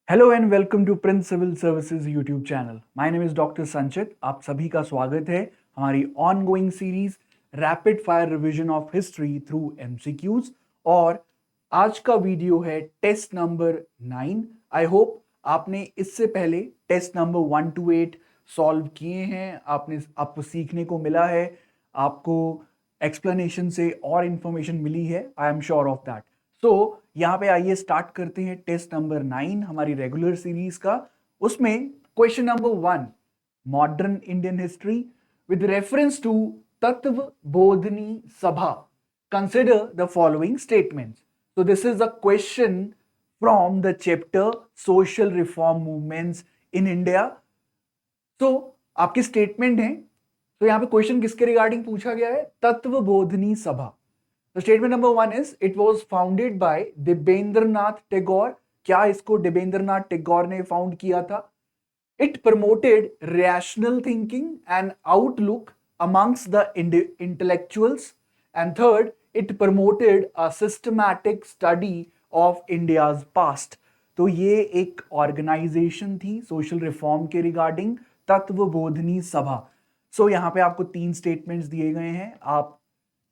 Hello and welcome to Prince civil Services YouTube channel. My name is doctor Sanchit. आप सभी का स्वागत है हमारी ongoing series rapid fire revision of history through MCQs. और आज का वीडियो है टेस्ट नंबर 9। आई होप आपने इससे पहले टेस्ट नंबर 1 to 8 सॉल्व किए हैं। आपको सीखने को मिला है, आपको एक्सप्लेनेशन से और इंफॉर्मेशन मिली है। I am sure of that. So यहाँ पे आइए स्टार्ट करते हैं टेस्ट नंबर 9 हमारी रेगुलर सीरीज का। उसमें question number 1, modern Indian history with reference to Tattva Bodhini Sabha, consider the following statements. so this is a question from the chapter social reform movements in India। तो आपकी स्टेटमेंट है। तो यहाँ पे क्वेश्चन किसके रिगार्डिंग पूछा गया है? तत्व बोधनी सभा। तो statement number 1 is it was founded by Debendranath Tagore. क्या इसको देवेंद्रनाथ टैगोर ने फाउंड किया था? It promoted rational thinking and outlook amongst the intellectuals. And third, it promoted a systematic study of India's past. तो ये एक ऑर्गेनाइजेशन थी सोशल रिफॉर्म के रिगार्डिंग, तत्व बोधनी सभा। सो यहाँ पे आपको 3 स्टेटमेंट्स दिए गए हैं।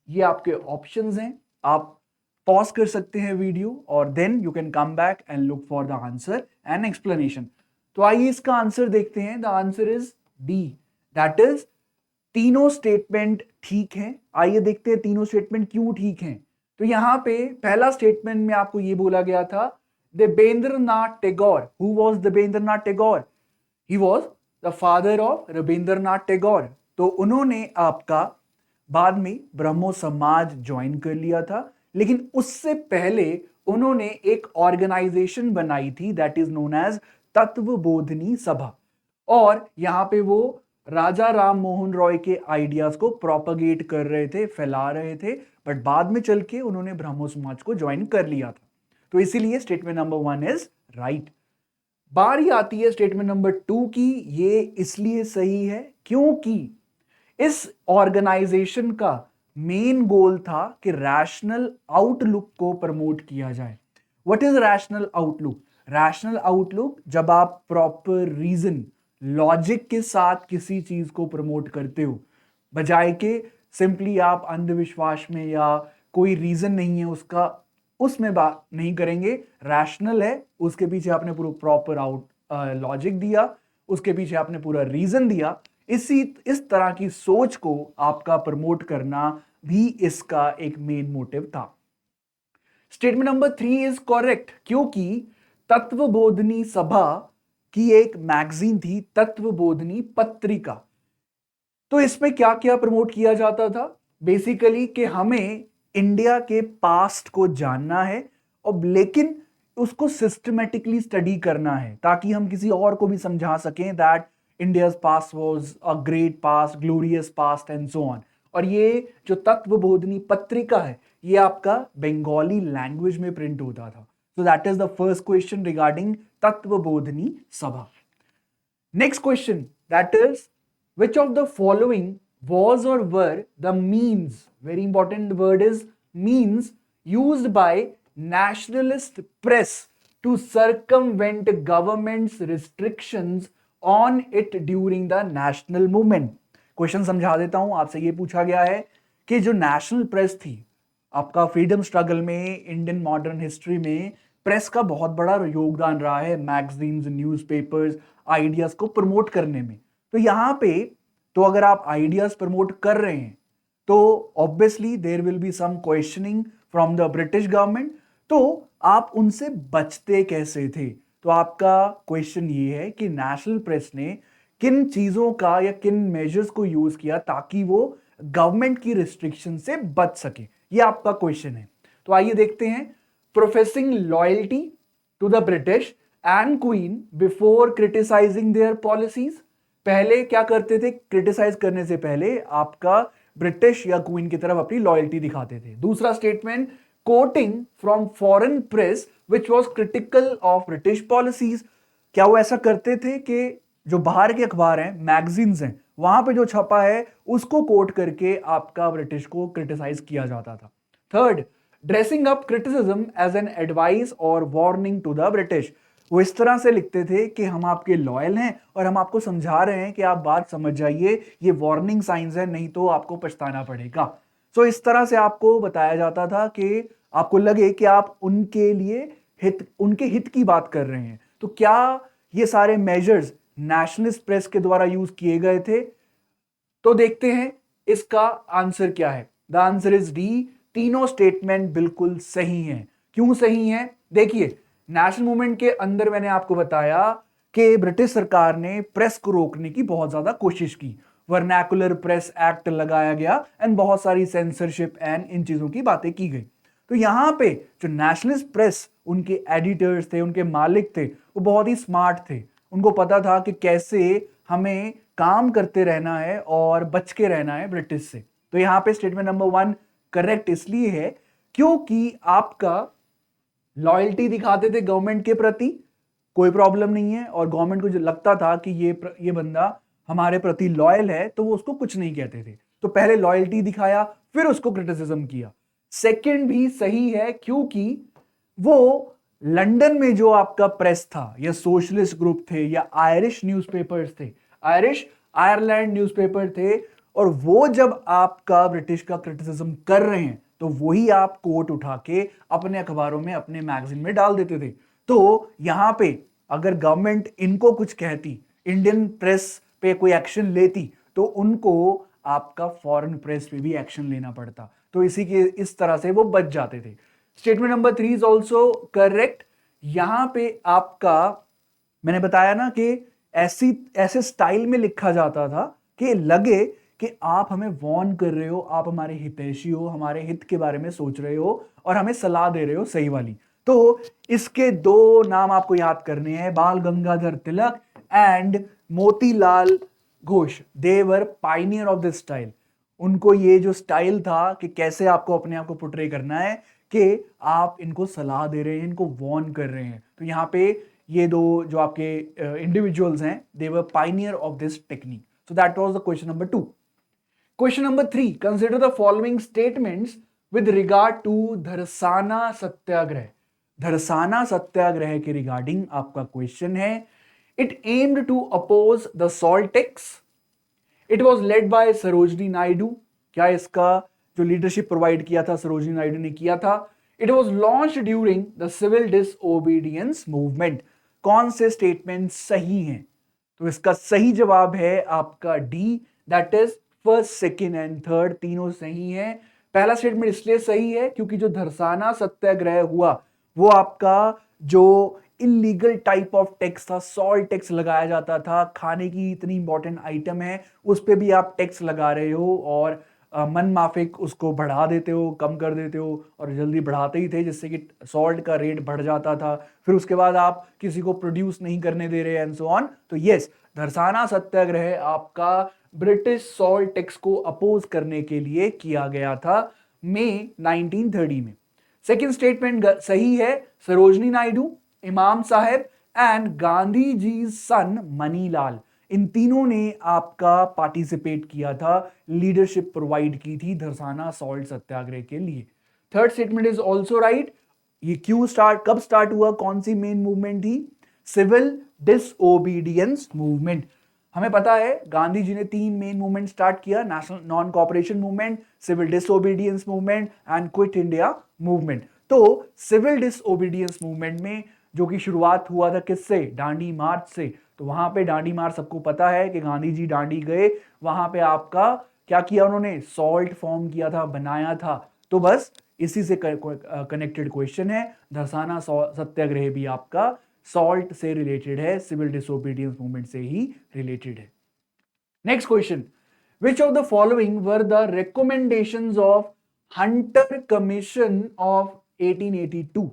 ये आपके ऑप्शंस हैं। आप पॉज कर सकते हैं वीडियो और then you can come back and look for the answer and explanation. तो आइए इसका आंसर देखते हैं। The answer is D, that is तीनों स्टेटमेंट ठीक हैं। आइए देखते हैं तीनों स्टेटमेंट क्यों ठीक हैं। तो यहां पे पहला स्टेटमेंट में आपको ये बोला गया था Debendranath Tagore. Who was Debendranath Tagore? He was the father of Rabindranath Tagore. तो उन्होंने आपका बाद में ब्रह्मो समाज ज्वाइन कर लिया था, लेकिन उससे पहले उन्होंने एक ऑर्गेनाइजेशन बनाई थी दैट इज नोन एज तत्व बोधनी सभा। और यहां पे वो राजा राम मोहन रॉय के आइडियाज को प्रोपगेट कर रहे थे, फैला रहे थे, बट बाद में चल के उन्होंने ब्रह्मो समाज को ज्वाइन कर लिया था। तो इसीलिए स्टेटमेंट नंबर 1 इज राइट। बारी आती है स्टेटमेंट नंबर 2 की। ये इसलिए सही है क्योंकि इस ऑर्गेनाइजेशन का मेन गोल था कि रैशनल आउटलुक को प्रमोट किया जाए। What is rational outlook? Rational outlook जब आप प्रॉपर रीजन, लॉजिक के साथ किसी चीज को प्रमोट करते हो, बजाय के सिंपली आप अंधविश्वास में या कोई रीजन नहीं है उसका, उसमें बात नहीं करेंगे। रैशनल है, उसके पीछे आपने पूरा प्रॉपर लॉजिक दिया, उसके पीछे आपने पूरा रीजन दिया। इस तरह की सोच को आपका प्रमोट करना भी इसका एक मेन मोटिव था। स्टेटमेंट नंबर 3 इज करेक्ट क्योंकि तत्वबोधनी सभा की एक मैगजीन थी, तत्वबोधनी पत्रिका। तो इसमें क्या क्या प्रमोट किया जाता था? बेसिकली कि हमें इंडिया के पास्ट को जानना है, और लेकिन उसको सिस्टमेटिकली स्टडी करना है ताकि हम किसी और को भी समझा सकें that India's past was a great past, glorious past and so on. और ये जो तत्वबोधनी पत्रिका है, ये आपका बंगाली लैंग्वेज में प्रिंट होता था। So that is the first question regarding Tattvabodhini सभा। Next question, that is, which of the following was or were the means, very important word is means, used by nationalist press to circumvent government's restrictions on it during the national movement? Question समझा देता हूं। आपसे ये पूछा गया है कि जो नेशनल प्रेस थी आपका फ्रीडम स्ट्रगल में, इंडियन मॉडर्न हिस्ट्री में प्रेस का बहुत बड़ा योगदान रहा है, मैगजीन्स, न्यूज़पेपर्स, आइडियाज को प्रमोट करने में। तो यहाँ पे तो अगर आप आइडियाज प्रमोट कर रहे हैं तो obviously there will be some questioning from the British government. तो आप उनसे बचते कैसे थे? तो आपका क्वेश्चन ये है कि नेशनल प्रेस ने किन चीजों का या किन मेजर्स को यूज किया ताकि वो गवर्नमेंट की रिस्ट्रिक्शन से बच सके। ये आपका क्वेश्चन है। तो आइए देखते हैं। Professing loyalty to the British and queen before criticising their policies. पहले क्या करते थे? क्रिटिसाइज करने से पहले आपका ब्रिटिश या क्वीन की तरफ अपनी लॉयल्टी दिखाते थे। दूसरा statement, coating from foreign press which was critical of British policies. क्या वो ऐसा करते थे कि जो बाहर के अखबार हैं, मैगजीन्स हैं, वहां पे जो छपा है उसको कोट करके आपका ब्रिटिश को क्रिटिसाइज किया जाता था। Third, dressing up criticism as an advice और वार्निंग टू द ब्रिटिश। वो इस तरह से लिखते थे कि हम आपके लॉयल हैं और हम आपको समझा रहे हैं कि आप बात समझ जाइए, ये वार्निंग साइंस है, नहीं तो आपको पछताना पड़ेगा। सो इस तरह से आपको बताया जाता था कि आपको लगे कि आप उनके लिए उनके हित की बात कर रहे हैं। तो क्या ये सारे मेजर्स नेशनलिस्ट प्रेस के द्वारा यूज किए गए थे? तो देखते हैं इसका आंसर क्या है। द आंसर इज डी, तीनों स्टेटमेंट बिल्कुल सही हैं। क्यों सही हैं? देखिए, नेशनल मूवमेंट के अंदर मैंने आपको बताया कि ब्रिटिश सरकार ने प्रेस को रोकने की बहुत ज्यादा कोशिश की। वर्नैकुलर प्रेस एक्ट लगाया गया एंड बहुत सारी सेंसरशिप एंड इन चीजों की बातें की गई। तो यहां पे जो नेशनलिस्ट प्रेस, उनके एडिटर्स थे, उनके मालिक थे, वो बहुत ही स्मार्ट थे। उनको पता था कि कैसे हमें काम करते रहना है और बच के रहना है ब्रिटिश से। तो यहां पे स्टेटमेंट नंबर 1 करेक्ट इसलिए है क्योंकि आपका लॉयल्टी दिखाते थे गवर्नमेंट के प्रति, कोई प्रॉब्लम नहीं है, और गवर्नमेंट को जो लगता था कि ये बंदा हमारे प्रति लॉयल है, तो वो उसको कुछ नहीं कहते थे। तो पहले लॉयल्टी दिखाया, फिर उसको क्रिटिसिज्म किया। सेकंड भी सही है क्योंकि वो लंदन में जो आपका प्रेस था, या सोशलिस्ट ग्रुप थे, या आयरिश न्यूज़पेपर्स थे, आयरिश आयरलैंड न्यूज़पेपर थे, और वो जब आपका ब्रिटिश का क्रिटिसिज्म कर रहे हैं तो वही आप कोट उठा के अपने अखबारों में, अपने मैगजीन में डाल देते थे। तो यहां पे अगर गवर्नमेंट इनको कुछ कहती, इंडियन प्रेस पे कोई एक्शन लेती, तो उनको आपका फॉरेन प्रेस पे भी एक्शन लेना पड़ता। तो इस तरह से वो बच जाते थे। Statement number 3 is also correct. यहां पे आपका मैंने बताया ना कि ऐसे स्टाइल में लिखा जाता था कि लगे कि आप हमें वॉर्न कर रहे हो, आप हमारे हितैषी हो, हमारे हित के बारे में सोच रहे हो और हमें सलाह दे रहे हो सही वाली। तो इसके दो नाम आपको याद करने हैं, Bal Gangadhar Tilak and Motilal Ghosh. They were pioneer of this style. उनको ये जो स्टाइल था कि कैसे आपको अपने आप को पोर्ट्रे करना है, कि आप इनको सलाह दे रहे हैं, इनको वॉर्न कर रहे हैं। तो यहाँ पे ये दो जो आपके इंडिविजुअल्स हैं, they were pioneer of this technique. So that was the question number 2। Question number 3, consider the following statements with regard to Dharasana Satyagraha. Dharasana Satyagraha के रिगार्डिंग आपका क्वेश्चन है। It aimed to oppose the salt tax. It was led by Sarojini Naidu. क्या इसका जो leadership provide किया था सरोजनी नायडू ने किया था? It was launched during the civil disobedience movement. कौन से स्टेटमेंट सही हैं? तो इसका सही जवाब है आपका D, that is first, second and third, तीनों सही हैं। पहला स्टेटमेंट इसलिए सही है क्योंकि जो धरसाना सत्याग्रह हुआ वो आपका जो इलीगल टाइप ऑफ टैक्स था, सॉल्ट टैक्स लगाया जाता था। खाने की इतनी इंपॉर्टेंट आइटम है, उस पर भी आप टैक्स लगा रहे हो और मन माफिक उसको बढ़ा देते हो, कम कर देते हो, और जल्दी बढ़ाते ही थे जिससे कि सॉल्ट का रेट बढ़ जाता था। फिर उसके बाद आप किसी को प्रोड्यूस नहीं करने दे रहे एंड सो ऑन। तो यस, धरसाना सत्याग्रह आपका ब्रिटिश सॉल्ट टैक्स को अपोज करने के लिए किया गया था मई 1930 में। सेकेंड स्टेटमेंट सही है। सरोजनी नायडू, इमाम साहब एंड गांधी जी सन मनीलाल, इन तीनों ने आपका पार्टिसिपेट किया था, लीडरशिप प्रोवाइड की थी धरसाना सॉल्ट सत्याग्रह के लिए। Third statement is also right. ये कब स्टार्ट हुआ, कौन सी मेन मूवमेंट थी? Civil disobedience movement. हमें पता है गांधी जी ने 3 मेन मूवमेंट स्टार्ट किया, national non cooperation movement, civil disobedience movement and quit India movement. तो सिविल डिसओबीडियंस मूवमेंट में जो कि शुरुआत हुआ था किससे? डांडी मार्च से। तो वहां पे डांडी मार्च सबको पता है कि गांधी जी डांडी गए, वहां पे आपका क्या किया उन्होंने? सॉल्ट फॉर्म किया था, बनाया था। तो बस इसी से कनेक्टेड क्वेश्चन है। धरसाना सत्याग्रह भी आपका सॉल्ट से रिलेटेड है, सिविल डिसोबीडियंस मूवमेंट से ही रिलेटेड है। Next question, which of the following were the recommendations of Hunter commission of 1882?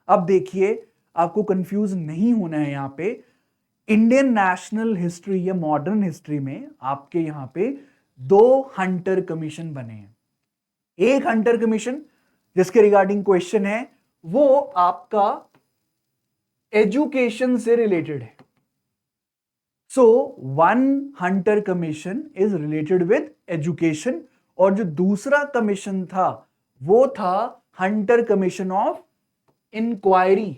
अब देखिए, आपको कंफ्यूज नहीं होना है। यहां पे इंडियन नेशनल हिस्ट्री या मॉडर्न हिस्ट्री में आपके यहां पे 2 हंटर कमीशन बने हैं। एक हंटर कमीशन जिसके रिगार्डिंग क्वेश्चन है वो आपका एजुकेशन से रिलेटेड है। So one Hunter commission is related with education, और जो दूसरा कमीशन था वो था Hunter commission of inquiry.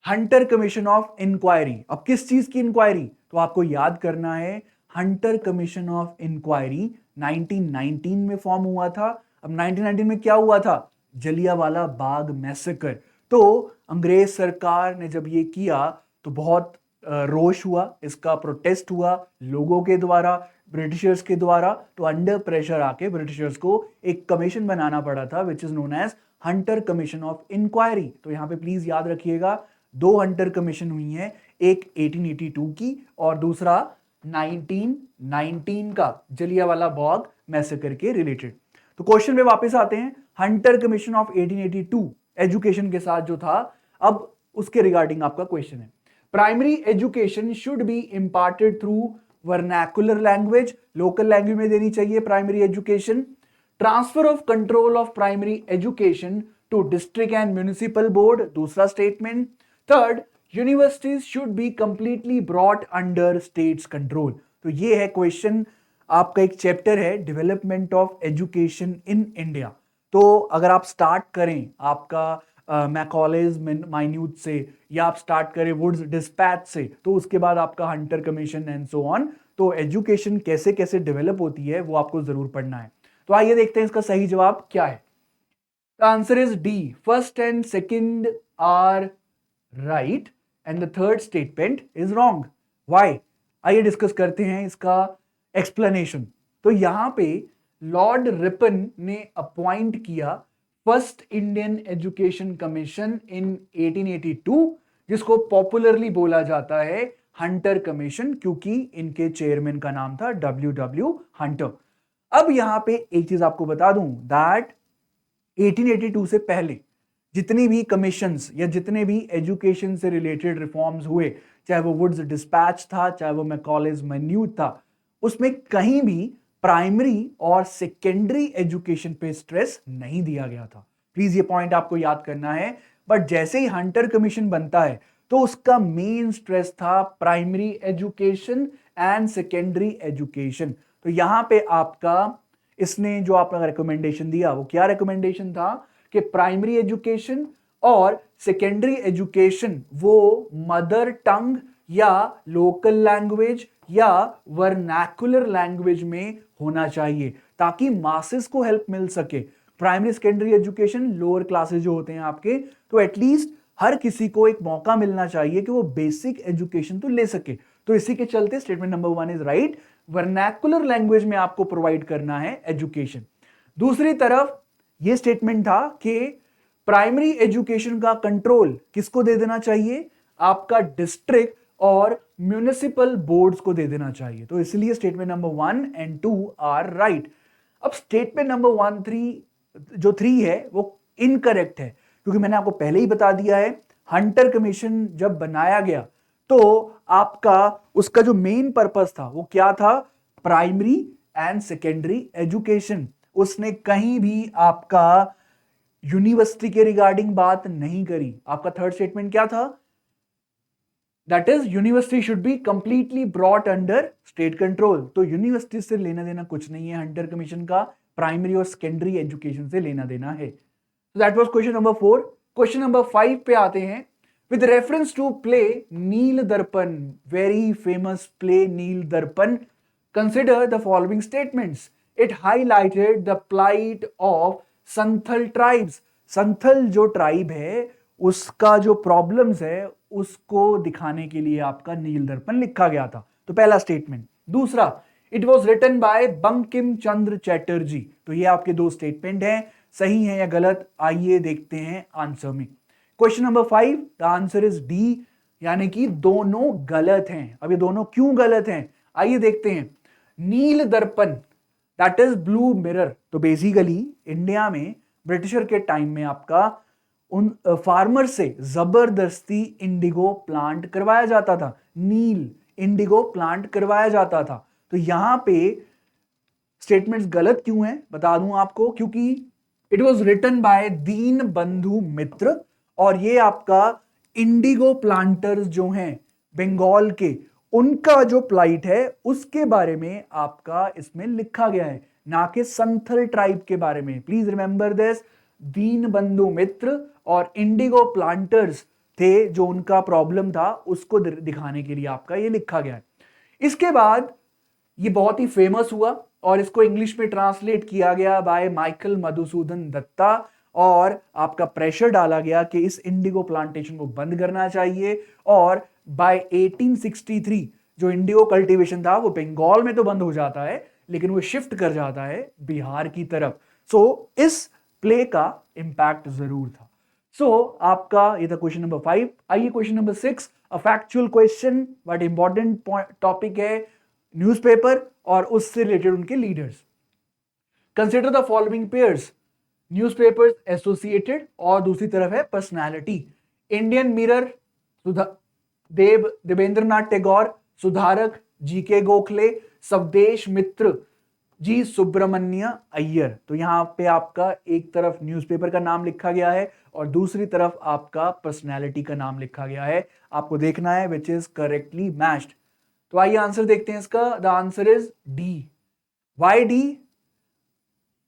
Hunter commission of inquiry. अब किस चीज की इंक्वायरी? तो आपको याद करना है, हंटर कमीशन ऑफ इंक्वायरी 1919 में फॉर्म हुआ था। अब 1919 में क्या हुआ था? जलियांवाला बाग मैसेकर। तो अंग्रेज सरकार ने जब ये किया तो बहुत रोष हुआ, इसका प्रोटेस्ट हुआ लोगों के द्वारा, ब्रिटिशर्स के द्वारा। तो अंडर प्रेशर आके ब्रिटिशर्स को एक कमीशन बनाना पड़ा था which is known as Hunter commission of inquiry. तो यहां पे प्लीज याद रखिएगा, दो हंटर कमीशन हुई हैं, एक 1882 की और दूसरा 1919 का जलियांवाला बाग मैसेकर के रिलेटेड। तो क्वेश्चन पे वापस आते हैं। हंटर कमीशन ऑफ 1882 एजुकेशन के साथ जो था, अब उसके रिगार्डिंग आपका क्वेश्चन है। Primary education should be imparted through vernacular language, local language में देनी चाहिए primary education. Transfer of control of primary education to district and municipal board, दूसरा statement. Third, universities should be completely brought under states control. तो ये है question, आपका एक chapter है development of education in India. तो अगर आप स्टार्ट करें आपका मैकॉलेज माइन्यूट से, या आप स्टार्ट करें वुड्स डिस्पैच से, तो उसके बाद आपका Hunter commission and so on. तो एजुकेशन कैसे कैसे डेवलप होती है वो आपको जरूर पढ़ना है। तो आइए देखते हैं इसका सही जवाब क्या है। The answer is D, first and second are right and the third statement is wrong. Why? आइए डिस्कस करते हैं इसका एक्सप्लेनेशन। तो यहां पे लॉर्ड रिपन ने अपॉइंट किया first Indian education commission in 1882, जिसको पॉपुलरली बोला जाता है हंटर कमीशन, क्योंकि इनके चेयरमैन का नाम था डब्ल्यू हंटर। अब यहां पे एक चीज आपको बता दूं दैट 1882 से पहले जितनी भी कमीशंस या जितने भी एजुकेशन से रिलेटेड रिफॉर्म्स हुए, चाहे वो वुड्स डिस्पैच था, चाहे वो मैकॉलेज माइन्यूट था, उसमें कहीं भी प्राइमरी और सेकेंडरी एजुकेशन पे स्ट्रेस नहीं दिया गया था। प्लीज ये पॉइंट आपको याद करना है। बट जैसे ही हंटर कमीशन बनता है तो उसका मेन स्ट्रेस था primary education and secondary education. तो यहां पे आपका इसने जो आपका रिकमेंडेशन दिया वो क्या रिकमेंडेशन था कि प्राइमरी एजुकेशन और सेकेंडरी एजुकेशन वो मदर टंग या लोकल लैंग्वेज या वर्नैकुलर लैंग्वेज में होना चाहिए, ताकि मासेस को हेल्प मिल सके। Primary secondary education lower classes जो होते हैं आपके, तो एटलीस्ट हर किसी को एक मौका मिलना चाहिए कि वो बेसिक एजुकेशन तो ले सके। तो इसी के चलते statement number 1 is right, vernacular language में आपको प्रोवाइड करना है एजुकेशन। दूसरी तरफ यह स्टेटमेंट था कि प्राइमरी एजुकेशन का कंट्रोल किसको दे देना चाहिए? आपका डिस्ट्रिक्ट और म्युनिसिपल बोर्ड्स को दे देना चाहिए। तो इसलिए statement number 1 and 2 are right. अब स्टेटमेंट नंबर 1 3 जो 3 है वो इनकरेक्ट है, क्योंकि मैंने आपको पहले ही बता दिया है हंटर कमीशन जब बनाया गया तो आपका उसका जो मेन पर्पस था वो क्या था? Primary and secondary education. उसने कहीं भी आपका यूनिवर्सिटी के रिगार्डिंग बात नहीं करी। आपका थर्ड स्टेटमेंट क्या था? That is university should be completely brought under state control. तो यूनिवर्सिटी से लेना देना कुछ नहीं है हंटर कमीशन का, प्राइमरी और सेकेंडरी एजुकेशन से लेना देना है। That was question number 4। Question number 5 पे आते हैं। With reference to play Nil Darpan, very famous play Nil Darpan, consider the following statements. It highlighted the plight of Santhal tribes. Santhal जो ट्राइब है उसका जो प्रॉब्लम्स है उसको दिखाने के लिए आपका नील दर्पण लिखा गया था। तो पहला स्टेटमेंट। दूसरा, it was written by Bankim Chandra Chatterjee. तो ये आपके दो स्टेटमेंट हैं, सही है या गलत? आइए देखते हैं आंसर में। Question number 5, the answer is D, यानी कि दोनों गलत हैं। अब ये दोनों क्यों गलत हैं आइए देखते हैं। नील दर्पण दैट इज ब्लू मिरर। तो बेसिकली इंडिया में ब्रिटिशर के टाइम में आपका उन फार्मर से जबरदस्ती इंडिगो प्लांट करवाया जाता था, नील इंडिगो प्लांट करवाया जाता था। तो यहां पे स्टेटमेंट्स गलत क्यों हैं बता दूं आपको, क्योंकि इट वाज रिटन बाय दीन बंधु मित्र, और ये आपका इंडिगो प्लांटर्स जो हैं बंगाल के, उनका जो प्लाइट है उसके बारे में आपका इसमें लिखा गया है, ना कि संथल ट्राइब के बारे में। प्लीज रिमेंबर दिस, दीन बंधु मित्र और इंडिगो प्लांटर्स थे, जो उनका प्रॉब्लम था उसको दिखाने के लिए आपका ये लिखा गया है। इसके बाद ये बहुत ही फेमस हुआ और इसको इंग्लिश में ट्रांसलेट किया गया बाय माइकल मधुसूदन दत्ता, और आपका प्रेशर डाला गया कि इस इंडिगो प्लांटेशन को बंद करना चाहिए। और बाय 1863 जो इंडिगो कल्टीवेशन था वो बंगाल में तो बंद हो जाता है, लेकिन वो शिफ्ट कर जाता है बिहार की तरफ। सो इस प्ले का इंपैक्ट जरूर था। आपका ये था क्वेश्चन नंबर 5। आइए question number 6, a factual question but important topic है न्यूज़पेपर और उससे रिलेटेड उनके leaders. Consider the following pairs, newspapers associated और दूसरी तरफ है personality. Indian mirror Debendranath Tagore, Sudharak G K Gokhale, स्वदेश मित्र जी सुब्रमण्य अय्यर। तो यहां पे आपका एक तरफ न्यूज़पेपर का नाम लिखा गया है और दूसरी तरफ आपका पर्सनैलिटी का नाम लिखा गया है। आपको देखना है विच इज करेक्टली मैच्ड। तो आइए आंसर देखते हैं इसका। The answer is D. Why D?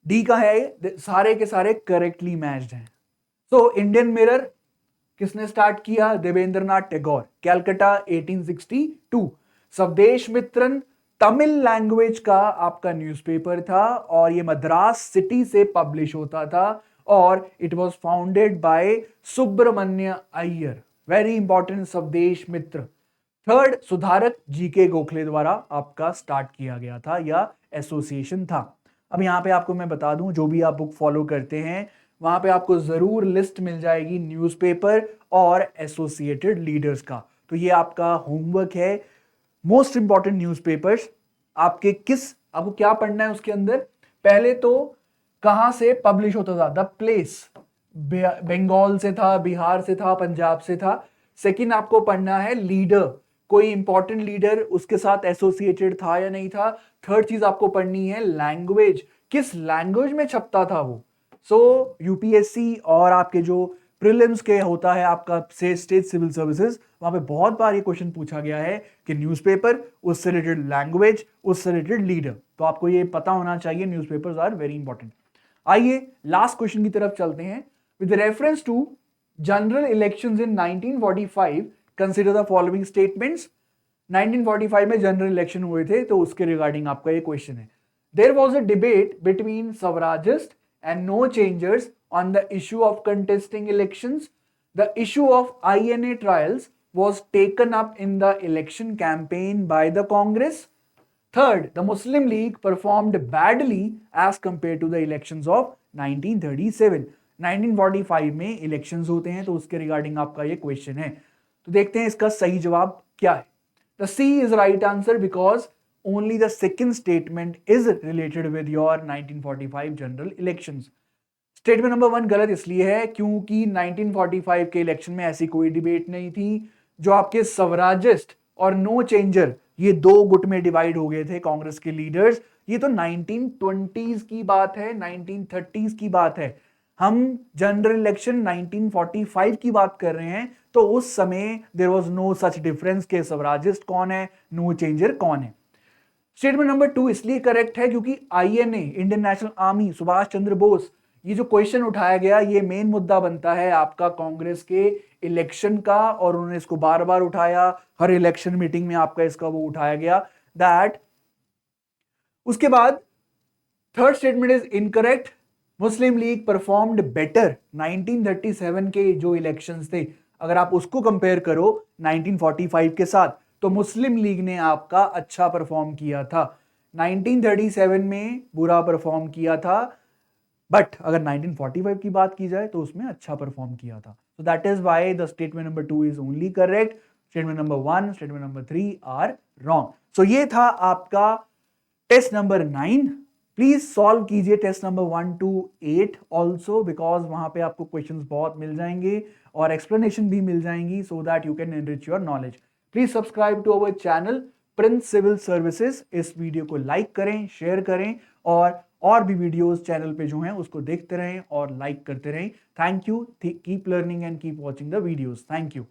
D का है सारे के सारे करेक्टली मैच्ड हैं। सो इंडियन मिरर किसने स्टार्ट किया? देवेंद्रनाथ टैगोर, कैलकाटा 1862। स्वदेश मित्रन तमिल लैंग्वेज का आपका न्यूज़पेपर था और ये मद्रास सिटी से पब्लिश होता था और it was founded by Subramania Iyer. Very important, Swadesh Mitra. Third, Sudharak G K Gokhale द्वारा आपका स्टार्ट किया गया था या एसोसिएशन था। अब यहाँ पे आपको मैं बता दूं, जो भी आप बुक फॉलो करते हैं वहां पे आपको जरूर लिस्ट मिल जाएगी न्यूज़पेपर और एसोसिएटेड लीडर्स का। तो ये आपका होमवर्क है। मोस्ट इंपॉर्टेंट न्यूज़पेपर्स आपके आपको क्या पढ़ना है उसके अंदर। पहले तो कहां से पब्लिश होता था, द प्लेस, बंगाल से था, बिहार से था, पंजाब से था। सेकंड आपको पढ़ना है लीडर, कोई इंपॉर्टेंट लीडर उसके साथ एसोसिएटेड था या नहीं था। थर्ड चीज आपको पढ़नी है लैंग्वेज, किस लैंग्वेज में छपता था वो। यूपीएससी और आपके जो प्रीलिम्स के होता है आपका से स्टेट सिविल सर्विसेज, वहां पे बहुत बार ये क्वेश्चन पूछा गया है कि न्यूज़पेपर, उससे रिलेटेड लैंग्वेज, उससे रिलेटेड लीडर। तो आपको ये पता होना चाहिए, न्यूज़पेपर्स आर वेरी इंपॉर्टेंट। आइए लास्ट क्वेश्चन की तरफ चलते हैं। With reference to general elections in 1945 consider the following statements. 1945 में जनरल इलेक्शन हुए थे, तो उसके रिगार्डिंग आपका ये क्वेश्चन है। There was a debate between Swarajist and no changers on the issue of contesting elections. The issue of INA trials was taken up in the election campaign by the Congress. Third, the Muslim League performed badly as compared to the elections of 1937. 1945 में elections होते हैं, तो उसके regarding आपका ये question है। तो देखते हैं इसका सही जवाब क्या है। The C is right answer because only the second statement is related with your 1945 general elections. Statement number 1 गलत इसलिए है क्योंकि 1945 के इलेक्शन में ऐसी कोई डिबेट नहीं थी। जो आपके स्वराजिस्ट और नो चेंजर, ये दो गुट में डिवाइड हो गए थे कांग्रेस के लीडर्स। ये तो 1920s की बात है, 1930s की बात है। हम जनरल इलेक्शन 1945 की बात कर रहे हैं, तो उस समय there was no such difference के स्वराजिस्ट कौन है, नो चेंजर कौन है। स्टेटमेंट नंबर 2 इसलिए करेक्ट है क्योंकि INA, Indian National Army, Subhas Chandra Bose, ये जो क्वेश्चन उठाया गया ये मेन मुद्दा बनता है आपका कांग्रेस के इलेक्शन का, और उन्होंने इसको बार बार उठाया, हर इलेक्शन मीटिंग में आपका इसका वो उठाया गया दैट। उसके बाद third statement is incorrect. Muslim league performed better 1937 के जो इलेक्शंस थे, अगर आप उसको कंपेयर करो 1945 के साथ, तो मुस्लिम लीग ने आपका अच्छा परफॉर्म किया था। 1937 में बुरा परफॉर्म किया था, बट अगर 1945 की बात की जाए तो उसमें अच्छा परफॉर्म किया था। So that is why the statement number 2 is only correct. Statement number 1, statement number 3 are wrong. सो ये था आपका टेस्ट नंबर 9। प्लीज सॉल्व कीजिए test number 1 to 8 also, because वहां पे आपको क्वेश्चंस बहुत मिल जाएंगे और एक्सप्लेनेशन भी मिल जाएंगी, so that you can enrich your knowledge. Please subscribe to our channel Prince civil services. इस वीडियो को लाइक करें, शेयर करें और भी वीडियोस चैनल पे जो हैं उसको देखते रहें और लाइक करते रहें। Thank you. Keep learning and keep watching the videos. Thank you.